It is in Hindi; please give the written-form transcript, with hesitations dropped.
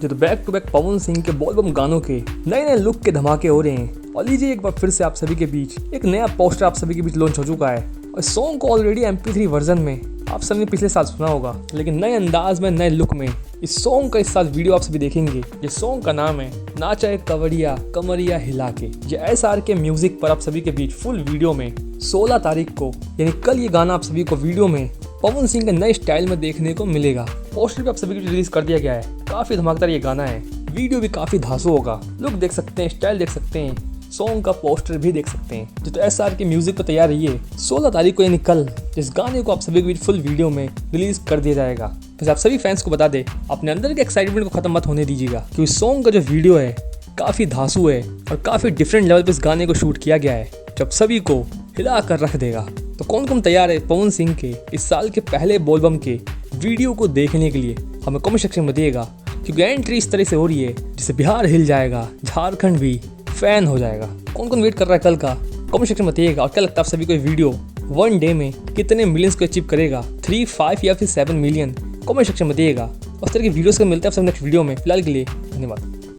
जो तो back to back Pawan Singh के बोलबम गानों के नए नए लुक के धमाके हो रहे हैं। और लीजिए एक बार फिर से आप सभी के बीच एक नया पोस्टर आप सभी के बीच लॉन्च हो चुका है। और सॉन्ग को ऑलरेडी MP3 वर्जन में आप सभी ने पिछले साल सुना होगा, लेकिन नए अंदाज में नए लुक में इस सॉन्ग का इस साल वीडियो आप सभी देखेंगे। ये सॉन्ग का नाम है नाचा कवड़िया कमरिया हिला के। ये SR के म्यूजिक पर आप सभी के बीच फुल वीडियो में 16 तारीख को यानी कल ये गाना आप सभी को वीडियो में पवन सिंह के नए स्टाइल में देखने को मिलेगा। पोस्टर भी आप सभी को रिलीज कर दिया गया है। काफी धमाकेदार ये गाना है, वीडियो भी काफी धांसू होगा। लुक देख सकते हैं, स्टाइल देख सकते हैं, सॉन्ग का पोस्टर भी देख सकते हैं। जो तो SR के म्यूजिक पर तैयार रहिए। 16 तारीख को यानी कल इस गाने को आप सभी के बीच फुल वीडियो में रिलीज कर दिया जाएगा। बस आप सभी फैंस को बता दें, अपने अंदर के एक्साइटमेंट को खत्म मत होने दीजिएगा, क्योंकि सॉन्ग का जो वीडियो है काफी धांसू है और काफी डिफरेंट लेवल पे इस गाने को शूट किया गया है, जब सभी को हिला कर रख देगा। तो कौन कौन तैयार है पवन सिंह के इस साल के पहले बोलबम के वीडियो को देखने के लिए, हमें कमेंट सेक्शन में बताइएगा। क्योंकि एंट्री इस तरह से हो रही है जिससे बिहार हिल जाएगा, झारखंड भी फैन हो जाएगा। कौन कौन वेट कर रहा है कल का, कमेंट सेक्शन में बताइएगा। और क्या लगता है आप सभी को वीडियो 1 डे में कितने मिलियंस को अचीव करेगा, 3, 5 या फिर 7 मिलियन? कमेंट सेक्शन में बताइएगा। उस तरह की वीडियोस को मिलते हैं आप सब नेक्स्ट वीडियो में। फिलहाल के लिए धन्यवाद।